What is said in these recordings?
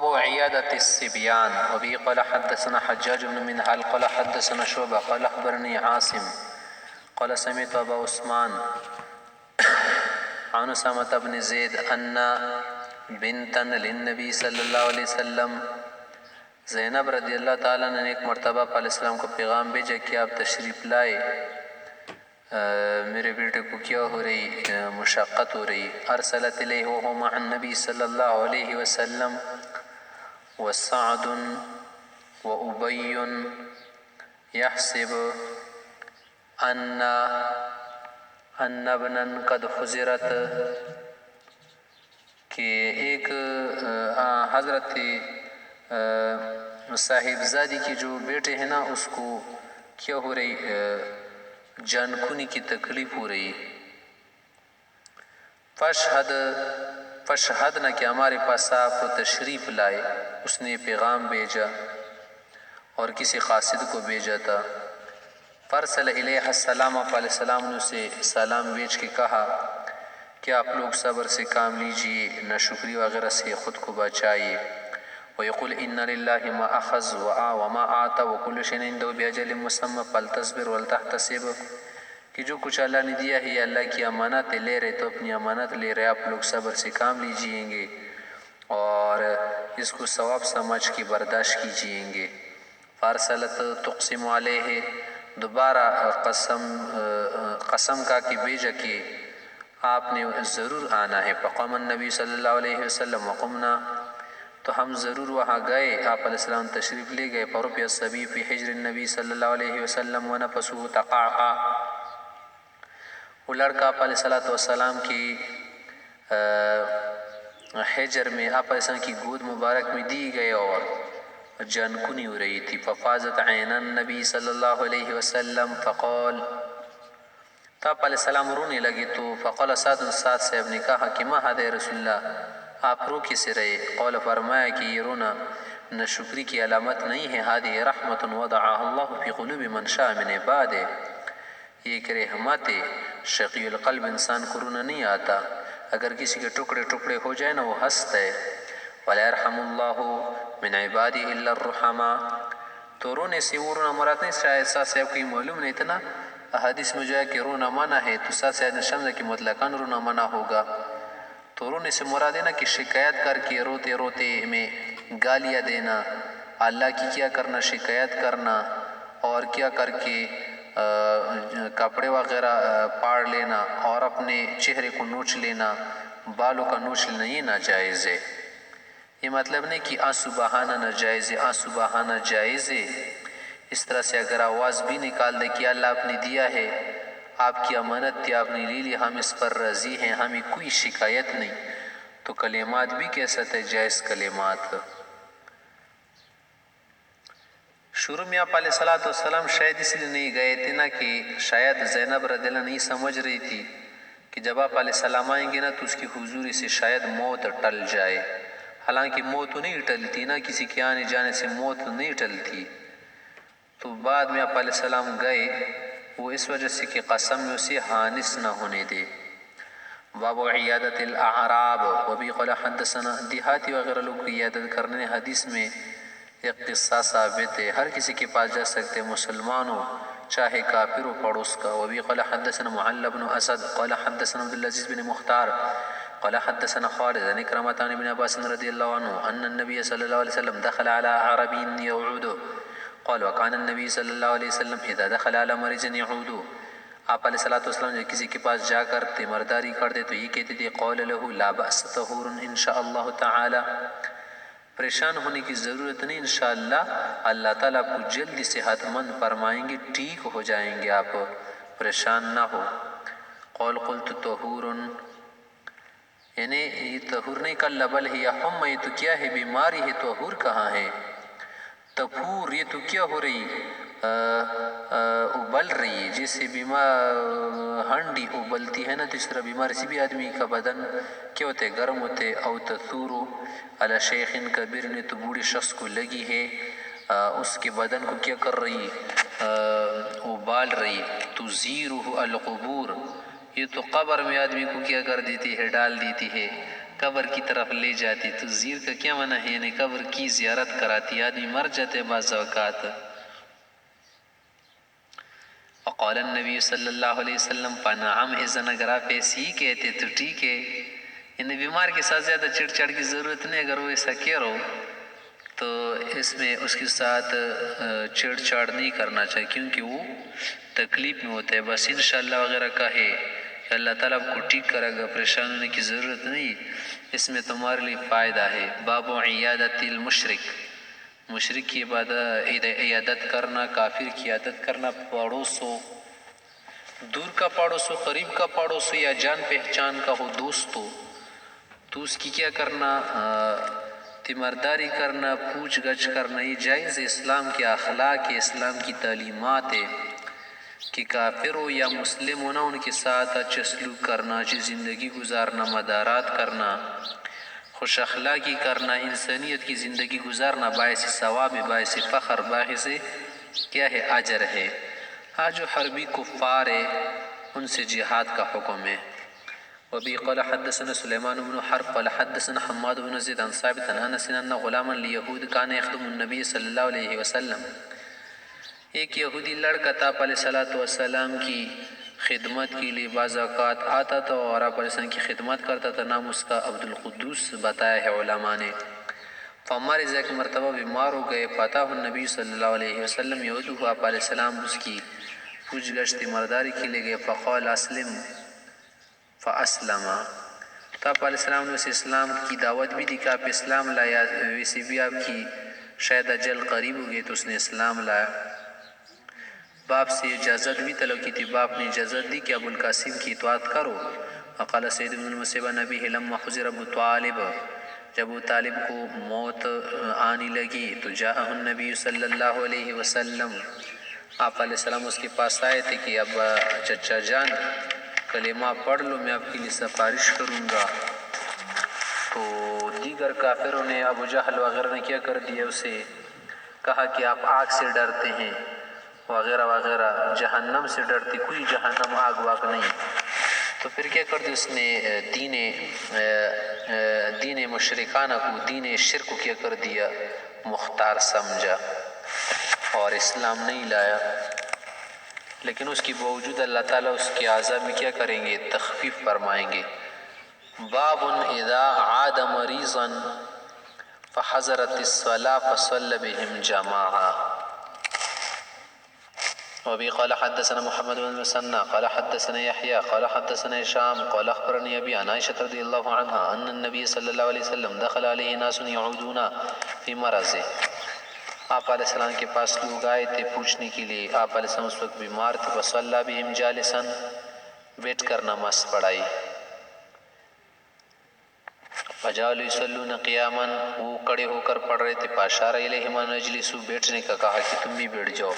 باب عيادة الصبيان. وبه قال حدثنا حجاج بن منهال قال حدثنا شعبة قال أخبرني عاصم قال سمعت أبا عثمان عن أسامة بن زيد أن بنتا للنبي صلی اللہ علیہ وسلم، زینب رضی اللہ تعالیٰ نے ایک مرتبہ علیہ السلام کو پیغام بھیجا کہ آپ تشریف لائے، میرے بیٹے کو کیا ہو رہی مشقت ہو رہی. ارسلت الیہ وهو مع النبی صلی اللہ علیہ وسلم وسعد وابی یحسب ان ابنا قد حضرت، کہ ایک حضرت صاحب زادی کی جو بیٹے ہیں نا اس کو کیا ہو رہی جان کنی کی تکلیف ہو رہی. فشہد نہ کہ ہمارے پاس آپ تشریف لائے. اس نے پیغام بھیجا اور کسی قاصد کو بھیجا تھا. فرسل الیہ السلام، علیہ السلام نے اسے سلام بھیج کے کہا کہ آپ لوگ صبر سے کام لیجئے، نہ شکری وغیرہ سے خود کو بچائیے. ويقول إن لله ما أخذ وما آتا وكل شيء عنده بأجل مسمى فلتصبر ولتحتسب، کہ جو کچھ اللہ نے دیا ہے یہ اللہ کی امانت لے رہے تو اپنی امانت لے رہے، آپ لوگ صبر سے کام لیجئیں گے اور اس کو ثواب سمجھ کے برداشت کیجئیں گے. فارسلت تقسم علیہ، دوبارہ قسم کا کہ بھیجا کہ آپ نے ضرور آنا ہے. فقام النبی صلی اللہ علیہ وسلم وقمنا، تو ہم ضرور وہاں گئے، آپ علیہ السلام تشریف لے گئے. فرفع الصبی فی حجر النبی صلی اللہ علیہ وسلم ونفسه تقعقع، وہ لڑکا آپ علیہ السلام کی حجر میں آپ علیہ السلام کی گود مبارک میں دی گئے اور جان کنی ہو رہی تھی. ففاضت عین النبی صلی اللہ علیہ وسلم فقال، تو آپ علیہ السلام رونے لگے تو فقال سعد صاحب نے کہا کہ ما هذا یا رسول اللہ، آپ رو کسے رہے؟ قول فرمایا کہ یہ رونا نہ شکری کی علامت نہیں ہے. هذه رحمت وضعها اللہ فی قلوب من شاء من عباده، یہ ایک رحمت ہے. شقی القلب انسان کو رونا نہیں آتا، اگر کسی کے ٹکڑے ٹکڑے ہو جائے نا وہ ہنستا ہے. ولا يرحم اللہ من عباده الا الرحماء، تو رونے سے وہ رونا مراد نہیں. شاید صاحب کو یہ معلوم نہیں تھا نا، حدیث میں جو ہے کہ رونا منع ہے، تو شاید نے سمجھا کہ مطلقاً رونا منع ہوگا. تو رونے سے مراد ہے نا کہ شکایت کر کے روتے روتے میں گالیاں دینا، اللہ کی کیا کرنا، شکایت کرنا، اور کیا کر کے کپڑے وغیرہ پاڑ لینا اور اپنے چہرے کو نوچ لینا، بالوں کا نوچ لینا، یہ ناجائز ہے. یہ مطلب نہیں کہ آنسو بہانا ناجائز ہے، آنسو بہانا جائز ہے. اس طرح سے اگر آواز بھی نکال دے کہ اللہ آپ نے دیا ہے، آپ کی امانت تھی، آپ نے لے لی، ہم اس پر راضی ہیں، ہمیں کوئی شکایت نہیں، تو کلمات بھی کہہ سکتے ہیں، جائز کلمات. شروع میں آپ علیہ السلام شاید اس لیے نہیں گئے تھے نا کہ شاید زینب رضی اللہ نہیں سمجھ رہی تھی کہ جب آپ علیہ السلام آئیں گے نا تو اس کی حضوری سے شاید موت ٹل جائے. حالانکہ موت نہیں ٹلتی نا، کسی کے آنے جانے سے موت نہیں ٹلتی. تو بعد میں آپ علیہ السلام گئے، وہ اس وجہ سے کہ قسم میں اسے حانس نہ ہونے دے. باب عیادت الاعراب. وبی قال حدثنا، دیہاتی وغیرہ لوگ کی عیادت کرنے حدیث میں ایک قصہ ثابت ہے. ہر کسی کے پاس جا سکتے، مسلمان ہو چاہے کافر ہو، پڑوس کا. وبی قال حدثنا معل بن اسد قال حدثنا عبد العزیز بن مختار قال حدثنا خالد عن اکرمۃ عن ابن عباس رضی اللہ عنہ ان النبی صلی اللہ علیہ وسلم دخل على عربی یعود قال وكان النبی صلی اللہ علیہ وسلم اذا دخل على مریض یعود، آپ علیہ السلام جب کسی کے پاس جا کر تیمارداری کرتے تو یہ کہتے تھے قول له لا بأس طہور ان شاء اللہ تعالی، پریشان ہونے کی ضرورت نہیں، انشاءاللہ اللہ تعالیٰ آپ کو جلدی صحت مند فرمائیں گے، ٹھیک ہو جائیں گے، آپ پریشان نہ ہو. قول قلت طہور، یعنی یہ طہور نہیں کل بل ہے یا حم، یہ تو کیا ہے بیماری ہے، طہور کہاں ہے؟ طہور یہ تو کیا ہو رہی، ابل رہی ہے، جیسے ہنڈی ابلتی ہے نا، تو اس طرح بیماری سے بھی آدمی کا بدن کیا ہوتے گرم ہوتے. او تثورو علی شیخ کبیر، نے تو بوڑھے شخص کو لگی ہے، اس کے بدن کو کیا کر رہی، ابال رہی. تزیرہ القبور، یہ تو قبر میں آدمی کو کیا کر دیتی ہے، ڈال دیتی ہے. قبر کی طرف لے جاتی. تو زیر کا کیا معنی ہے؟ یعنی قبر کی زیارت کراتی. آدمی مر جاتے بعض اوقات. وقال النبی صلی اللہ علیہ وسلم فنعم اذن، اگر آپ ایسے ہی کہتے تو ٹھیک ہے. یعنی بیمار کے ساتھ زیادہ چڑ چڑ کی ضرورت نہیں. اگر وہ ایسا کہہ رہو تو اس میں اس کے ساتھ چڑ چاڑ نہیں کرنا چاہیے، کیونکہ وہ تکلیف میں ہوتا ہے. بس انشاءاللہ وغیرہ کہے کہ اللہ تعالیٰ آپ کو ٹھیک کرے گا، پریشان ہونے کی ضرورت نہیں. اس میں تمہارے لیے فائدہ ہے. باب عیادت المشرک، مشرک کی عیادت کرنا، کافر کی عیادت کرنا. پڑوس ہو، دور کا پڑوس ہو، قریب کا پڑوس ہو، یا جان پہچان کا ہو، دوست ہو، تو اس کی کیا کرنا؟ تیمارداری کرنا، پوچھ گچھ کرنا. یہ جائز ہے. اسلام کے اخلاق ہے، اسلام کی تعلیمات ہے کہ کافر ہو یا مسلم ہونا ان کے ساتھ اچھا سلوک کرنا، اچھی زندگی گزارنا، مدارات کرنا، خوش اخلاقی کرنا، انسانیت کی زندگی گزارنا باعث ثواب ہے، باعث فخر، باعث کیا ہے؟ اجر ہے. ہاں جو حربی کفار ہے ان سے جہاد کا حکم ہے. وبه قال حدثنا سليمان بن حرب قال حدثنا حماد بن زيد عن ثابت عن انس ان غلاما ليهود كان يخدم النبي صلی اللہ علیہ وسلم. ایک یہودی لڑکا تھا آپ علیہ السلام کی خدمت کے لیے بعض اوقات آتا تھا اور آپ علیہ السلام کی خدمت کرتا تھا. نام اس کا عبد القدوس بتایا ہے علماء نے. فمرض، ایک مرتبہ بیمار ہو گئے. فتح النبی صلی اللہ علیہ وسلم یعودہ، آپ علیہ السلام اس کی پوچھ گچھ تیمارداری کے لیے گئے. فقال اسلم فاسلم، تو آپ علیہ السلام نے اسے اسلام کی دعوت بھی دی کہ آپ اسلام لایا. ویسے بھی آپ کی شاید اجل قریب ہو گئی تو اس نے اسلام لایا. باپ سے اجازت بھی طلب کی تھی. باپ نے اجازت دی کہ ابو القاسم کی اطاعت کرو. وقال سید بن المسیب نبی لما حضر ابو طالب، جب ابو طالب کو موت آنے لگی تو جاءہ النبی صلی اللہ علیہ وسلم، آپ علیہ السلام اس کے پاس آئے تھے کہ اب چچا جان کلمہ پڑھ لو، میں آپ کے لیے سفارش کروں گا. تو دیگر کافروں نے، ابو جہل وغیرہ نے کیا کر دیا؟ اسے کہا کہ آپ آگ سے ڈرتے ہیں وغیرہ وغیرہ، جہنم سے ڈرتے، کوئی جہنم آگ واگ نہیں. تو پھر کیا کر دیا اس نے؟ دین مشرکانہ کو، دین شرک کو کیا کر دیا؟ مختار سمجھا اور اسلام نہیں لایا. لیکن اس کی باوجود اللہ تعالیٰ اس کے عذاب میں کیا کریں گے؟ تخفیف فرمائیں گے. باب اذا عاد مریضا فحضرت الصلاة فصلى بهم جماعة. وبه قال حدثنا محمد بن المثنى قال حدثنا يحيى قال حدثنا هشام قال اخبرني ابي عن عائشة رضي الله عنها ان النبي صلى الله عليه وسلم دخل عليه ناس يعودون في مرضه. آپ علیہ السلام کے پاس لوگ آئے تھے پوچھنے کے لیے. آپ علیہ السلام اس وقت بیمار تھے. فصلى بهم جالسا، بیٹھ کر نماز پڑھائی. فجعلوا يصلون قياما، وہ کھڑے ہو کر پڑھ رہے تھے. فاشار الیہم ان اجلسوا، بیٹھنے کا کہا کہ تم بھی بیٹھ جاؤ.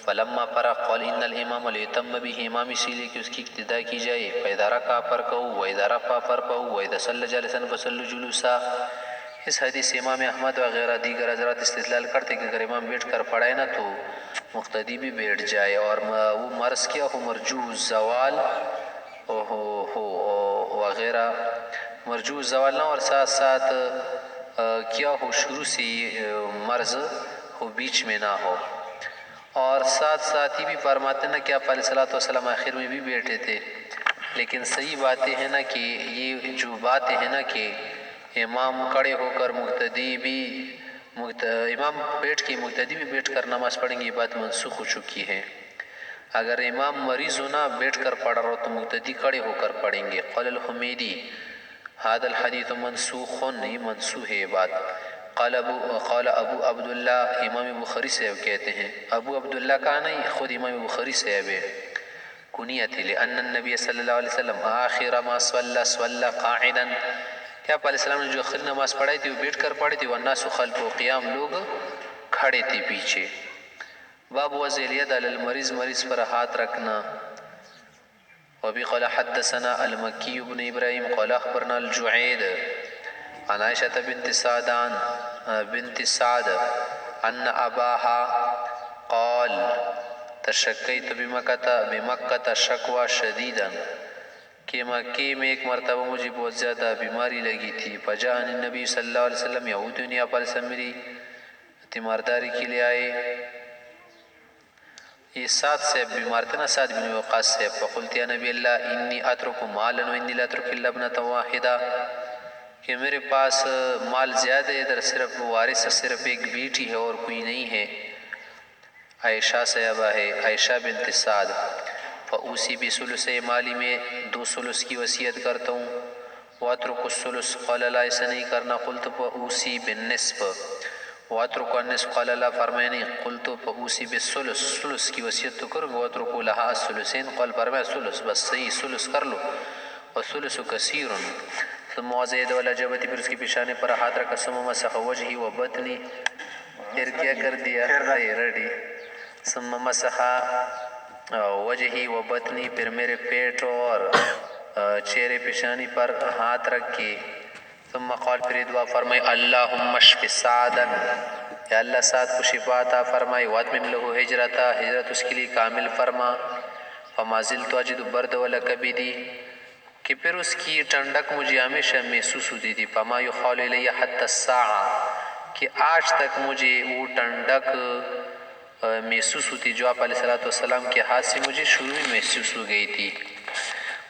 فلما فرغ قال ان الامام لیتم به، امام اسی لیے کہ اس کی اقتداء کی جائے. فاذا رکع فرکعوا واذا رفع فارفعوا واذا صلى جالسا فصلوا جلوسا. اس حدیث سے امام احمد وغیرہ دیگر حضرات استدلال کرتے کہ اگر امام بیٹھ کر پڑھائے نا تو مقتدی بھی بیٹھ جائے. اور وہ مرض کیا ہو؟ مرجو زوال ہو وغیرہ، مرجو زوال نہ، اور ساتھ ساتھ کیا ہو؟ شروع سے مرض ہو، بیچ میں نہ ہو. اور ساتھ ساتھ ہی بھی فرماتے نا کہ آپ علیہ الصلوۃ والسلام آخر میں بھی بیٹھے تھے. لیکن صحیح باتیں ہیں نا کہ یہ جو باتیں ہیں نا کہ امام کھڑے ہو کر مقتدی بھی امام بیٹھ کے مقتدی بھی بیٹھ کر نماز پڑھیں گے، یہ بات منسوخ ہو چکی ہے. اگر امام مریض ہونا بیٹھ کر پڑھ رہا ہو تو مقتدی کھڑے ہو کر پڑھیں گے. قال الحمیدی هذا الحدیث منسوخ، یہ منسوخ ہے بات. قال ابو عبداللہ، امام بخاری صاحب کہتے ہیں. ابو عبداللہ کا نہیں، خود امام بخاری صاحب ہے کنیت ہے. لأن النبی صلی اللہ علیہ وسلم آخر ما صلی قاعدا، کہ آپ علیہ السلام نے جو آخری نماز پڑھائی تھی وہ بیٹھ کر پڑھی تھی. والناس خلفہ قیام، لوگ کھڑے تھے پیچھے. باب وضع الید علی المریض، مریض پر ہاتھ رکھنا. وبه قال حدثنا المکی بن ابراہیم قال اخبرنا الجعید عن عائشة بنت سعد ان اباها قال تشکیت بمکة شکوى شدیدا، کہ کہ مکے میں ایک مرتبہ مجھے بہت زیادہ بیماری لگی تھی. فجاءنی النبی صلی اللہ علیہ وسلم یعودنی، آپ علیہ وسلم میری تیمارداری کے لیے آئے. یہ سعد صاحب بیمار تھے نا، سعد بن وقاص صاحب. فقلت یا نبی اللہ انی اترک مالا وانی لا اترک الا ابنۃ واحدہ، کہ میرے پاس مال زیادہ ہے، ادھر صرف وارث صرف ایک بیٹی ہے اور کوئی نہیں ہے. عائشہ صاحبہ ہے، عائشہ بنت سعد. فاوصی بثلث مالی، میں 2 کی وصیت کرتا ہوں. واترک الثلث، قال لا، ایسا نہیں کرنا. قلت فاوصی بالنصف. واترک النصف، قال لا، فرمایا نہیں. قلت فاوصی بالثلث، ثلث کی وصیت تو کرو. واترک لها الثلثین، قال فرمایا ثلث، بس صحیح ثلث کر لو. والثلث کثیر. ثم وضع يده على جبهتي، پھر اس کی پیشانے پر ہاتھ رکھا. ثم مسح وجهي وبطني، پھر کیا کر دیا؟ ریڈی. ثم مسح وجهي وبطني، پھر میرے پیٹ اور چہرے پیشانی پر ہاتھ رکھ کے. ثم قال، پھر دعا فرمائی اللہم اشف سعدا، یا اللہ سعد کو شفا عطا فرمائی. واتمم له ہجرتا، ہجرت اس کے لیے کامل فرما. فما زلت اجد برد ولا کبدی، کہ پھر اس کی ٹھنڈک مجھے ہمیشہ محسوس ہوتی تھی. فما یخال الی حتی الساعہ، کہ آج تک مجھے وہ ٹھنڈک محسوس ہوتی جو آپ علیہ السلام کے ہاتھ سے مجھے شروع میں محسوس ہو گئی تھی.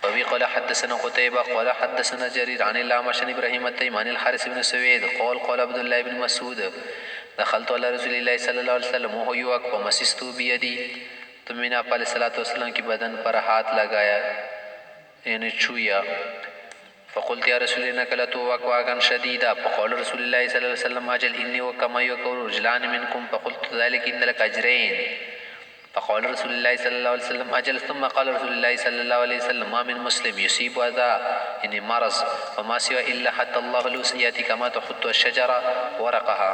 وبه قال حدثنا قتيبة قال حدثنا جرير عن الأعمش عن إبراهيم التيمي عن الحارث بن سويد قال عبد الله بن مسعود دخلت على رسول الله صلی اللہ علیہ وسلم وهو يوك فمسست بيدي، تو میں نے آپ علیہ السلام کی بدن پر ہاتھ لگایا، یعنی چھویا. فقلت یا رسول الله انك لتوك وعكا شديدا. فقال رسول الله صلى الله عليه وسلم اجل اني وكما يكون رجلان منكم. فقلت ذلك ان لك اجرين. فقال رسول الله صلى الله عليه وسلم اجل. ثم قال رسول الله صلى الله عليه وسلم ما من مسلم يصيب اذى، يعني مرض، وما سوى الا حتى الله له سيئات كما تحط الشجره ورقها.